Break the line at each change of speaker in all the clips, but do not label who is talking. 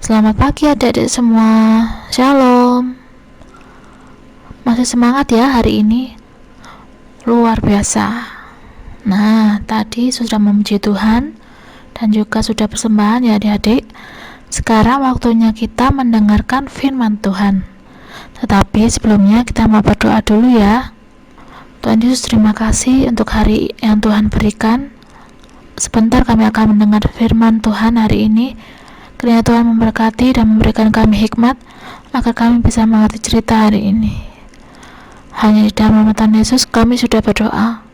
Selamat pagi adik-adik semua. Shalom. Masih semangat ya hari ini? Luar biasa. Nah, tadi sudah memuji Tuhan dan juga sudah persembahan ya adik-adik. Sekarang waktunya kita mendengarkan firman Tuhan. Tetapi sebelumnya kita mau berdoa dulu ya. Tuhan Yesus, terima kasih untuk hari yang Tuhan berikan. Sebentar kami akan mendengar firman Tuhan hari ini. Kiranya Tuhan memberkati dan memberikan kami hikmat agar kami bisa mengerti cerita hari ini. Hanya di dalam nama Tuhan Yesus kami sudah berdoa.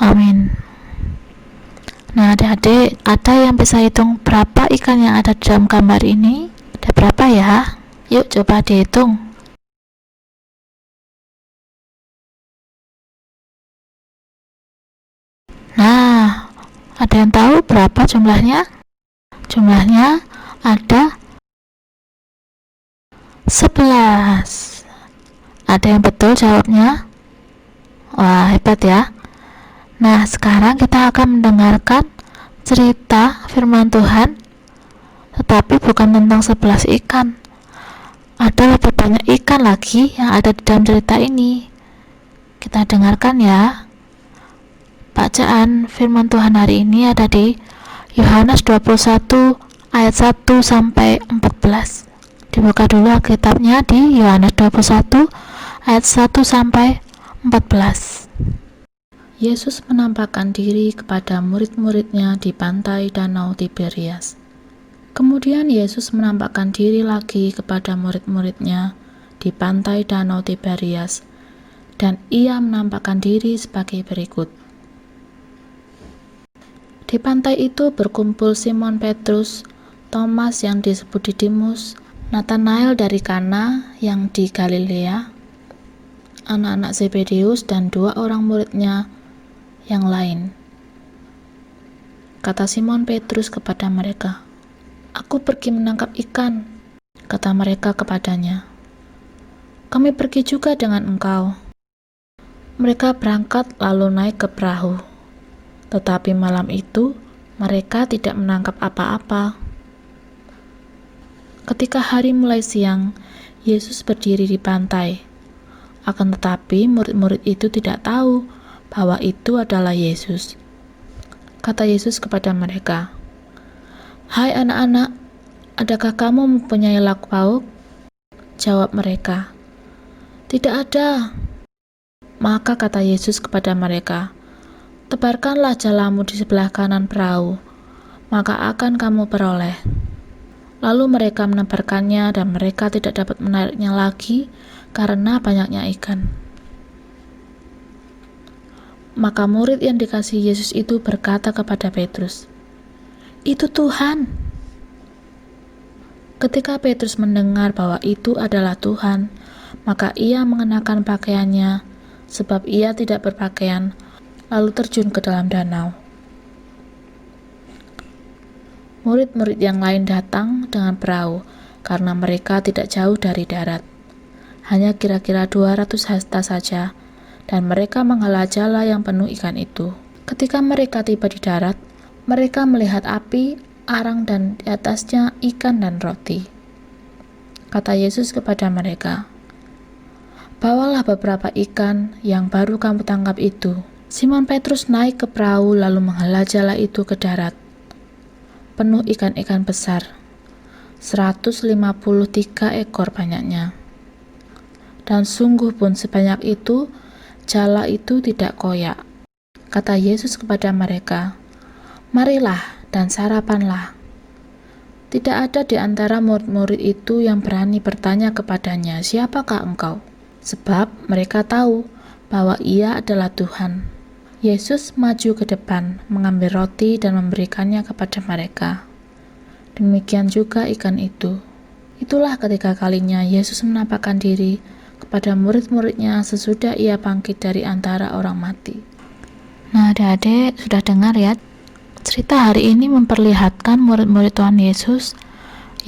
Amin. Nah adik-adik, ada yang bisa hitung berapa ikan yang ada di dalam gambar ini? Ada berapa ya? Yuk coba dihitung. Nah, ada yang tahu berapa jumlahnya? Jumlahnya ada 11. Ada yang betul jawabnya? Wah, hebat ya. Nah, sekarang kita akan mendengarkan cerita firman Tuhan, tetapi bukan tentang 11 ikan. Ada lebih banyak ikan lagi yang ada di dalam cerita ini. Kita dengarkan ya. Bacaan firman Tuhan hari ini ada di Yohanes 21 ayat 1 sampai 14. Dibuka dulu Alkitabnya di Yohanes 21 ayat 1 sampai 14. Yesus menampakkan diri kepada murid-muridnya di pantai Danau Tiberias. Kemudian Yesus menampakkan diri lagi kepada murid-muridnya di pantai Danau Tiberias, dan ia menampakkan diri sebagai berikut. Di pantai itu berkumpul Simon Petrus, Thomas yang disebut Didimus, Nathanael dari Kana yang di Galilea, anak-anak Zebedeus, dan 2 orang muridnya yang lain. Kata Simon Petrus kepada mereka, "Aku pergi menangkap ikan." Kata mereka kepadanya, "Kami pergi juga dengan engkau." Mereka berangkat lalu naik ke perahu. Tetapi malam itu mereka tidak menangkap apa-apa. Ketika hari mulai siang, Yesus berdiri di pantai. Akan tetapi murid-murid itu tidak tahu bahwa itu adalah Yesus. Kata Yesus kepada mereka, "Hai anak-anak, adakah kamu mempunyai lauk pauk?" Jawab mereka, "Tidak ada." Maka kata Yesus kepada mereka, "Tebarkanlah jalamu di sebelah kanan perahu, maka akan kamu peroleh." Lalu mereka menebarkannya dan mereka tidak dapat menariknya lagi karena banyaknya ikan. Maka murid yang dikasihi Yesus itu berkata kepada Petrus, "Itu Tuhan." Ketika Petrus mendengar bahwa itu adalah Tuhan, maka ia mengenakan pakaiannya, sebab ia tidak berpakaian, lalu terjun ke dalam danau. Murid-murid yang lain datang dengan perahu, karena mereka tidak jauh dari darat. Hanya kira-kira 200 hasta saja, dan mereka menghela jala yang penuh ikan itu. Ketika mereka tiba di darat, mereka melihat api, arang, dan di atasnya ikan dan roti. Kata Yesus kepada mereka, "Bawalah beberapa ikan yang baru kamu tangkap itu." Simon Petrus naik ke perahu lalu menghela jala itu ke darat, penuh ikan-ikan besar, 153 ekor banyaknya. Dan sungguh pun sebanyak itu, jala itu tidak koyak. Kata Yesus kepada mereka, "Marilah dan sarapanlah." Tidak ada di antara murid-murid itu yang berani bertanya kepadanya, "Siapakah engkau?" Sebab mereka tahu bahwa ia adalah Tuhan. Yesus maju ke depan, mengambil roti dan memberikannya kepada mereka. Demikian juga ikan itu. Itulah ketiga kalinya Yesus menampakkan diri kepada murid-muridnya sesudah ia bangkit dari antara orang mati. Nah adik-adik sudah dengar ya, cerita hari ini memperlihatkan murid-murid Tuhan Yesus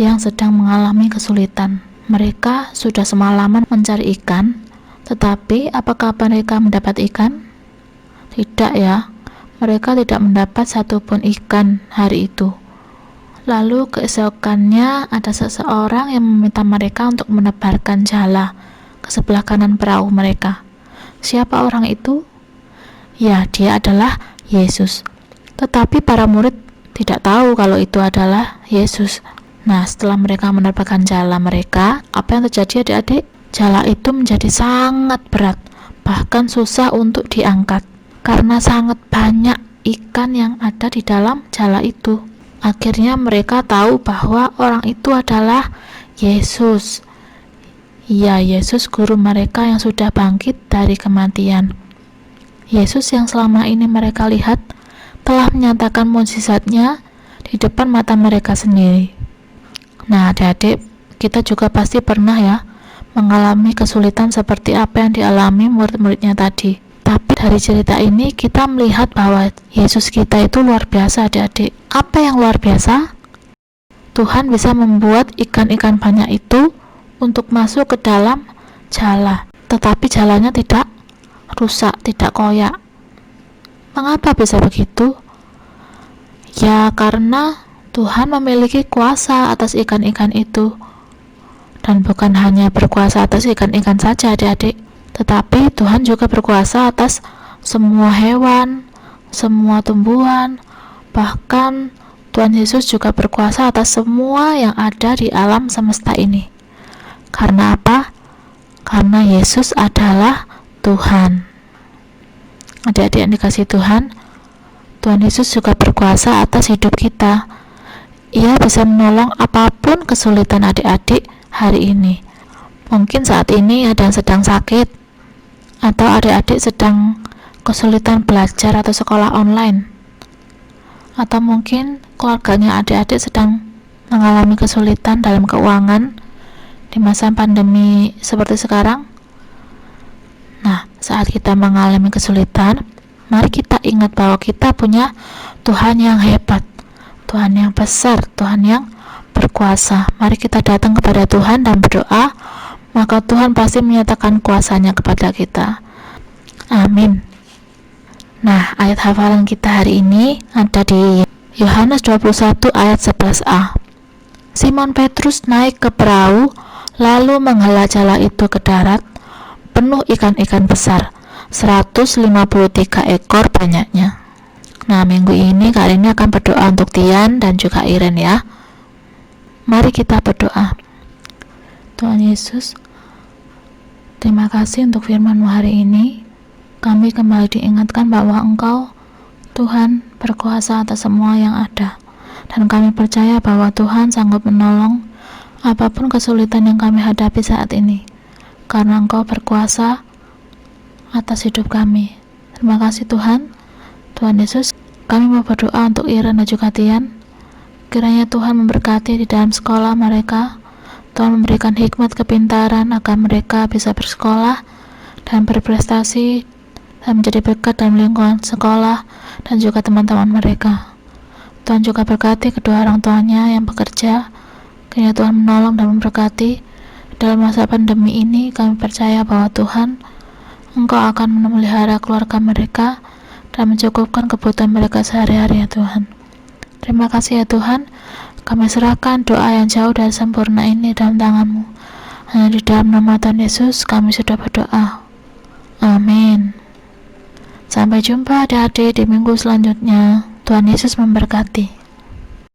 yang sedang mengalami kesulitan. Mereka sudah semalaman mencari ikan, tetapi apakah mereka mendapat ikan? Tidak ya, mereka tidak mendapat satupun ikan hari itu. Lalu keesokannya ada seseorang yang meminta mereka untuk menebarkan jala ke sebelah kanan perahu mereka. Siapa orang itu? Ya, dia adalah Yesus. Tetapi para murid tidak tahu kalau itu adalah Yesus. Nah, setelah mereka menerbangkan jala mereka, apa yang terjadi adik-adik? Jala itu menjadi sangat berat, bahkan susah untuk diangkat, karena sangat banyak ikan yang ada di dalam jala itu. Akhirnya mereka tahu bahwa orang itu adalah Yesus. Ya, Yesus guru mereka yang sudah bangkit dari kematian. Yesus yang selama ini mereka lihat telah menyatakan mukjizatnya di depan mata mereka sendiri. Nah, adik-adik, kita juga pasti pernah ya mengalami kesulitan seperti apa yang dialami murid-muridnya tadi. Tapi dari cerita ini kita melihat bahwa Yesus kita itu luar biasa, adik-adik. Apa yang luar biasa? Tuhan bisa membuat ikan-ikan banyak itu untuk masuk ke dalam jala, tetapi jalannya tidak rusak, tidak koyak. Mengapa bisa begitu? Ya, karena Tuhan memiliki kuasa atas ikan-ikan itu. Dan bukan hanya berkuasa atas ikan-ikan saja, adik-adik, tetapi Tuhan juga berkuasa atas semua hewan, semua tumbuhan, bahkan Tuhan Yesus juga berkuasa atas semua yang ada di alam semesta ini. Karena apa? Karena Yesus adalah Tuhan. Adik-adik yang dikasihi Tuhan, Tuhan Yesus juga berkuasa atas hidup kita. Ia bisa menolong apapun kesulitan adik-adik hari ini. Mungkin saat ini ada yang sedang sakit, atau adik-adik sedang kesulitan belajar atau sekolah online, atau mungkin keluarganya adik-adik sedang mengalami kesulitan dalam keuangan di masa pandemi seperti sekarang. Nah, saat kita mengalami kesulitan, mari kita ingat bahwa kita punya Tuhan yang hebat, Tuhan yang besar, Tuhan yang berkuasa. Mari kita datang kepada Tuhan dan berdoa, maka Tuhan pasti menyatakan kuasanya kepada kita. Amin. Nah, ayat hafalan kita hari ini ada di Yohanes 21 ayat 11a. Simon Petrus naik ke perahu, lalu menghela jala itu ke darat, penuh ikan-ikan besar, 153 ekor banyaknya. Nah, minggu ini Kak Rini akan berdoa untuk Tian dan juga Iren ya. Mari kita berdoa. Tuhan Yesus, terima kasih untuk firman-Mu hari ini. Kami kembali diingatkan bahwa Engkau, Tuhan, berkuasa atas semua yang ada. Dan kami percaya bahwa Tuhan sanggup menolong apapun kesulitan yang kami hadapi saat ini. Karena Engkau berkuasa atas hidup kami. Terima kasih Tuhan. Tuhan Yesus, kami mau berdoa untuk Iren dan juga Tian. Kiranya Tuhan memberkati di dalam sekolah mereka. Tuhan memberikan hikmat kepintaran agar mereka bisa bersekolah dan berprestasi dan menjadi berkat dalam lingkungan sekolah dan juga teman-teman mereka. Tuhan juga berkati kedua orang tuanya yang bekerja. Kiranya Tuhan menolong dan memberkati. Dalam masa pandemi ini kami percaya bahwa Tuhan, Engkau akan memelihara keluarga mereka dan mencukupkan kebutuhan mereka sehari-hari ya Tuhan. Terima kasih ya Tuhan. Kami serahkan doa yang jauh dan sempurna ini dalam tangan-Mu. Hanya di dalam nama Tuhan Yesus kami sudah berdoa. Amin. Sampai jumpa adik-adik di minggu selanjutnya. Tuhan Yesus memberkati.